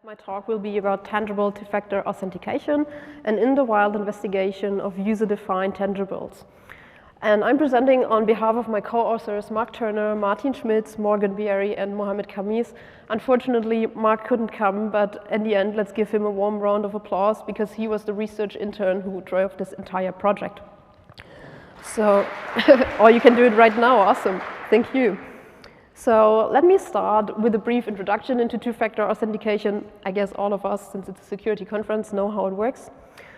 My talk will be about tangible two-factor authentication and in-the-wild investigation of user-defined tangibles. And I'm presenting on behalf of my co-authors Mark Turner, Martin Schmitz, Bierey, and Mohamed Khamis. Unfortunately, Mark couldn't come, but in the end, let's give him a warm round of applause because he was the research intern who drove this entire project. So, or you can do it right now, awesome, thank you. So let me start with a brief introduction into two-factor authentication. I guess all of us, since it's a security conference, know how it works.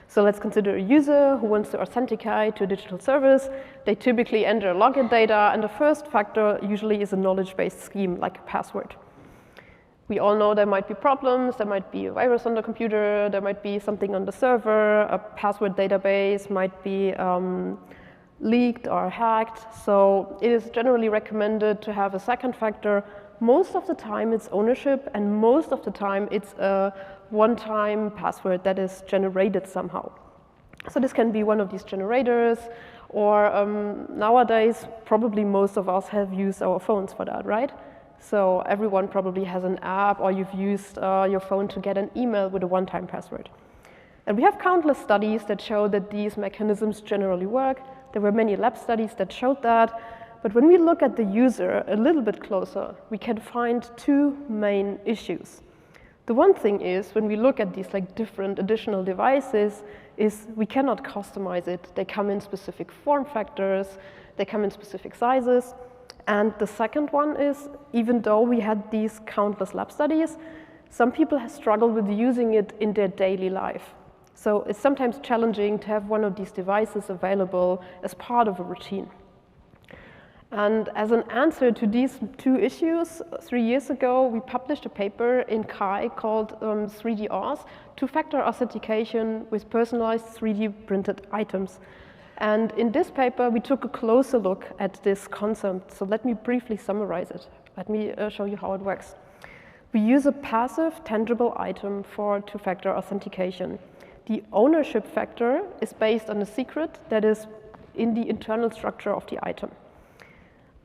So let's consider a user who wants to authenticate to a digital service. They typically enter login data, and the first factor usually is a knowledge-based scheme, like a password. We all know there might be problems. There might be a virus on the computer. There might be something on the server. A password database might be leaked or hacked. So it is generally recommended to have a second factor. Most of the time it's ownership, and most of the time it's a one-time password that is generated somehow. So this can be one of these generators, or nowadays probably most of us have used our phones for that, right? So everyone probably has an app, or you've used your phone to get an email with a one-time password. And we have countless studies that show that these mechanisms generally work. There were many lab studies that showed that. But when we look at the user a little bit closer, we can find two main issues. The one thing is, when we look at these different additional devices, is we cannot customize it. They come in specific form factors, they come in specific sizes. And the second one is, even though we had these countless lab studies, some people have struggled with using it in their daily life. So it's sometimes challenging to have one of these devices available as part of a routine. And as an answer to these two issues, 3 years ago, we published a paper in Kai called 3D Auth, two-factor authentication with personalized 3D printed items. And in this paper, we took a closer look at this concept. So let me briefly summarize it. Let me show you how it works. We use a passive, tangible item for two-factor authentication. The ownership factor is based on a secret that is in the internal structure of the item.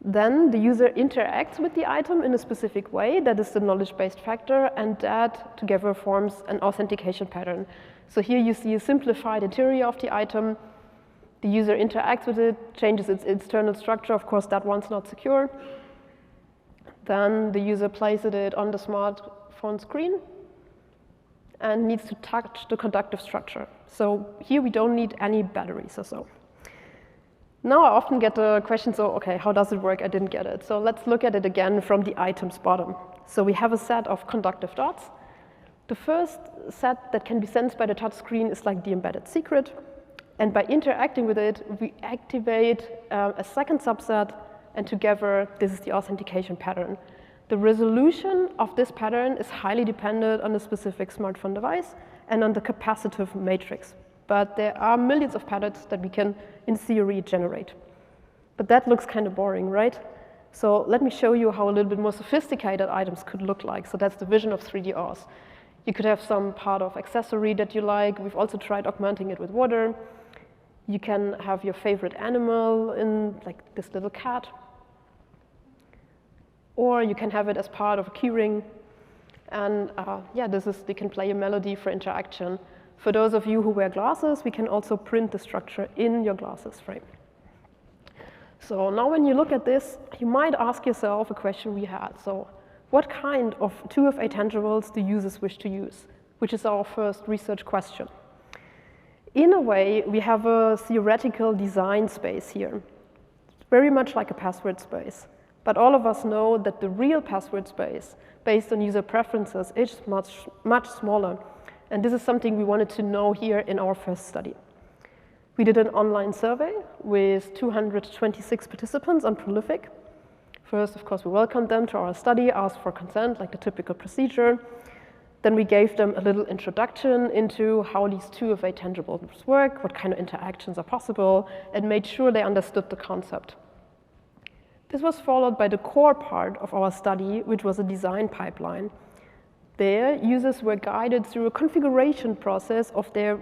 Then the user interacts with the item in a specific way, that is the knowledge-based factor, and that together forms an authentication pattern. So here you see a simplified interior of the item. The user interacts with it, changes its internal structure. Of course, that one's not secure. Then the user places it on the smartphone screen and needs to touch the conductive structure. So here we don't need any batteries or so. Now I often get the question, so okay, how does it work? I didn't get it. So let's look at it again from the item's bottom. So we have a set of conductive dots. The first set that can be sensed by the touch screen is like the embedded secret. And by interacting with it, we activate a second subset, and together this is the authentication pattern. The resolution of this pattern is highly dependent on the specific smartphone device and on the capacitive matrix. But there are millions of patterns that we can, in theory, generate. But that looks kind of boring, right? So let me show you how a little bit more sophisticated items could look like. So that's the vision of 3D Auth. You could have some part of accessory that you like. We've also tried augmenting it with water. You can have your favorite animal in like this little cat. Or you can have it as part of a keyring. And yeah, they can play a melody for interaction. For those of you who wear glasses, we can also print the structure in your glasses frame. So now when you look at this, you might ask yourself a question we had. So what kind of 2FA tangibles do users wish to use? Which is our first research question. In a way, we have a theoretical design space here, very much like a password space. But all of us know that the real password space, based on user preferences, is much smaller. And this is something we wanted to know here in our first study. We did an online survey with 226 participants on Prolific. First, of course, we welcomed them to our study, asked for consent, like the typical procedure. Then we gave them a little introduction into how these 2FA tangibles work, what kind of interactions are possible, and made sure they understood the concept. This was followed by the core part of our study, which was a design pipeline. There, users were guided through a configuration process of their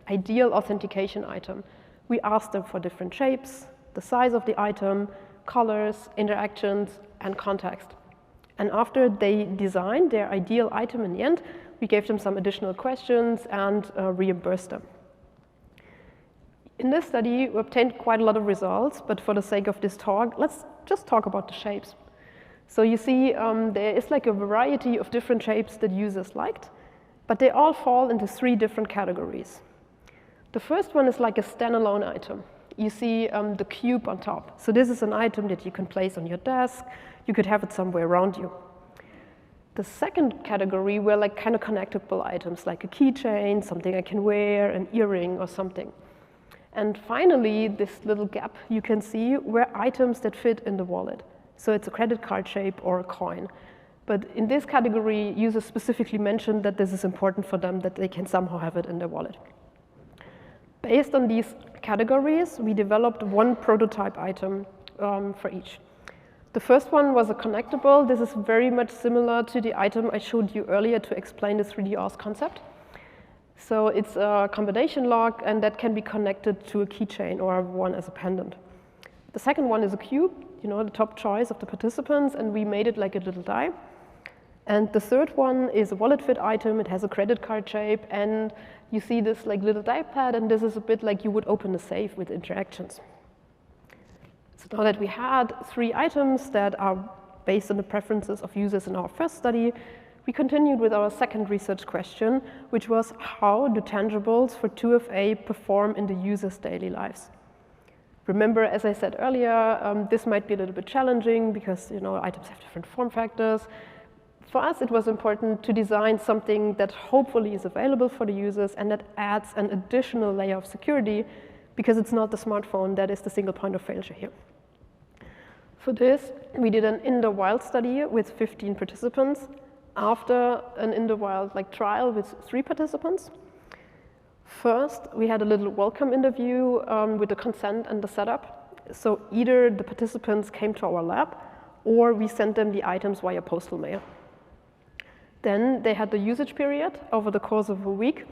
ideal authentication item. We asked them for different shapes, the size of the item, colors, interactions, and context. And after they designed their ideal item in the end, we gave them some additional questions and reimbursed them. In this study, we obtained quite a lot of results, but for the sake of this talk, let's just talk about the shapes. So you see, there is like a variety of different shapes that users liked, but they all fall into 3 different categories. The first one is like a standalone item. You see the cube on top. So this is an item that you can place on your desk. You could have it somewhere around you. The second category were like kind of connectable items, like a keychain, something I can wear, an earring or something. And finally, this little gap you can see were items that fit in the wallet. So it's a credit card shape or a coin. But in this category, users specifically mentioned that this is important for them, that they can somehow have it in their wallet. Based on these categories, we developed 1 prototype item for each. The first one was a connectable. This is very much similar to the item I showed you earlier to explain the 3D Auth concept. So it's a combination lock, and that can be connected to a keychain or one as a pendant. The second one is a cube, the top choice of the participants, and we made it like a little die. And the third one is a wallet fit item. It has a credit card shape, and you see this like little die pad, and this is a bit like you would open a safe with interactions. So now that we had 3 items that are based on the preferences of users in our first study, we continued with our second research question, which was how do tangibles for 2FA perform in the users' daily lives? Remember, as I said earlier, this might be a little bit challenging because items have different form factors. For us, it was important to design something that hopefully is available for the users and that adds an additional layer of security because it's not the smartphone that is the single point of failure here. For this, we did an in-the-wild study with 15 participants after an in-the-wild trial with 3 participants. First, we had a little welcome interview with the consent and the setup. So either the participants came to our lab or we sent them the items via postal mail. Then they had the usage period over the course of a week.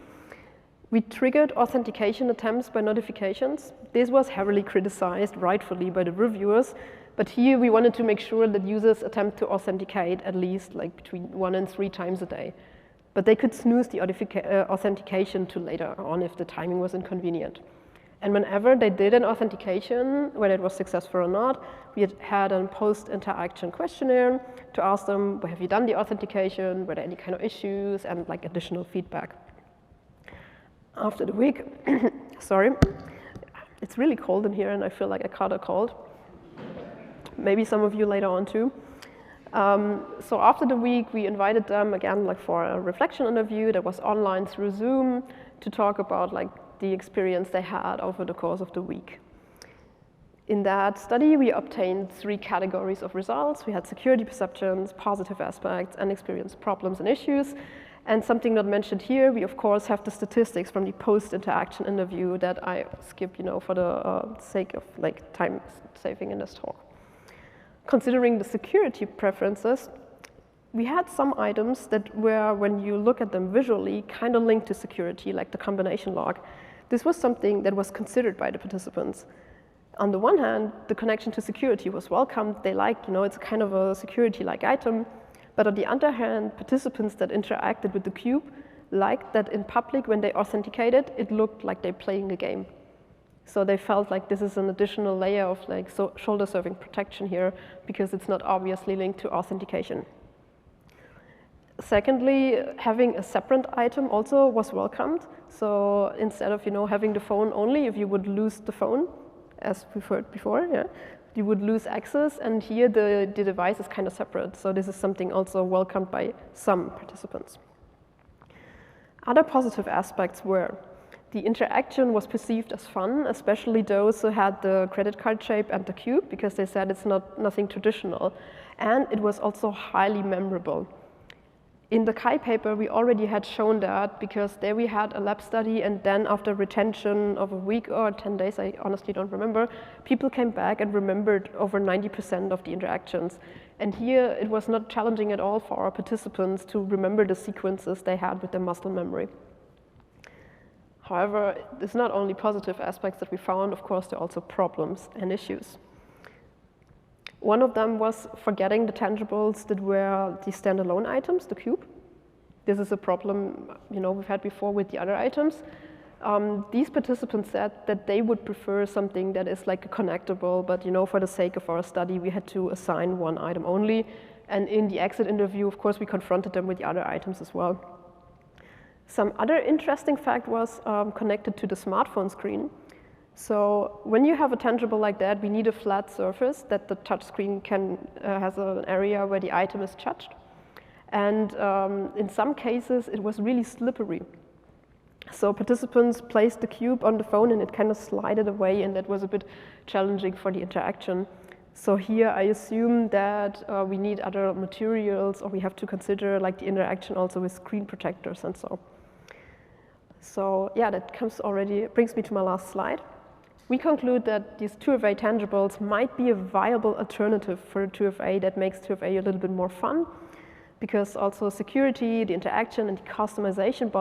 We triggered authentication attempts by notifications. This was heavily criticized, rightfully, by the reviewers. But here we wanted to make sure that users attempt to authenticate at least between 1 and 3 times a day. But they could snooze the authentication to later on if the timing was inconvenient. And whenever they did an authentication, whether it was successful or not, we had a post-interaction questionnaire to ask them, have you done the authentication, were there any kind of issues, and additional feedback. After the week, sorry, it's really cold in here and I feel like I caught a cold. Maybe some of you later on too. So after the week, we invited them again for a reflection interview that was online through Zoom to talk about the experience they had over the course of the week. In that study, we obtained 3 categories of results. We had security perceptions, positive aspects, and experience problems and issues. And something not mentioned here, we of course have the statistics from the post-interaction interview that I skip, for the sake of time saving in this talk. Considering the security preferences, we had some items that were, when you look at them visually, kind of linked to security, like the combination lock. This was something that was considered by the participants. On the one hand, the connection to security was welcomed. They it's kind of a security-like item. But on the other hand, participants that interacted with the cube liked that in public, when they authenticated, it looked like they're playing a game. So they felt like this is an additional layer of shoulder-serving protection here because it's not obviously linked to authentication. Secondly, having a separate item also was welcomed. So instead of having the phone only, if you would lose the phone, as we've heard before, you would lose access. And here the device is kind of separate. So this is something also welcomed by some participants. Other positive aspects were the interaction was perceived as fun, especially those who had the credit card shape and the cube, because they said it's nothing traditional. And it was also highly memorable. In the Kai paper, we already had shown that because there we had a lab study, and then after retention of a week or 10 days, I honestly don't remember, people came back and remembered over 90% of the interactions. And here it was not challenging at all for our participants to remember the sequences they had with their muscle memory. However, it's not only positive aspects that we found, of course, there are also problems and issues. One of them was forgetting the tangibles that were the standalone items, the cube. this is a problem, we've had before with the other items. These participants said that they would prefer something that is like a connectable, but for the sake of our study, we had to assign one item only. And in the exit interview, of course, we confronted them with the other items as well. Some other interesting fact was connected to the smartphone screen. So when you have a tangible like that, we need a flat surface that the touch screen has an area where the item is touched. And in some cases, it was really slippery. So participants placed the cube on the phone and it kind of slided away, and that was a bit challenging for the interaction. So here I assume that we need other materials, or we have to consider like the interaction also with screen protectors and so. So yeah, that brings me to my last slide. We conclude that these 2FA tangibles might be a viable alternative for a 2FA that makes 2FA a little bit more fun, because also security, the interaction, and the customization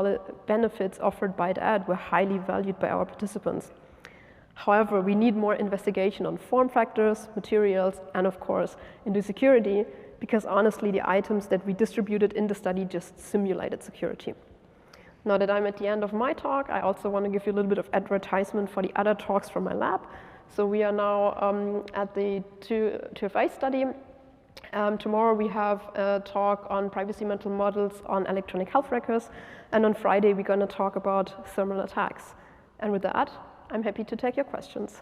benefits offered by that were highly valued by our participants. However, we need more investigation on form factors, materials, and of course, into security, because honestly, the items that we distributed in the study just simulated security. Now that I'm at the end of my talk, I also want to give you a little bit of advertisement for the other talks from my lab. So we are now at the 2FA study. Tomorrow we have a talk on privacy mental models on electronic health records, and on Friday we're going to talk about thermal attacks. And with that, I'm happy to take your questions.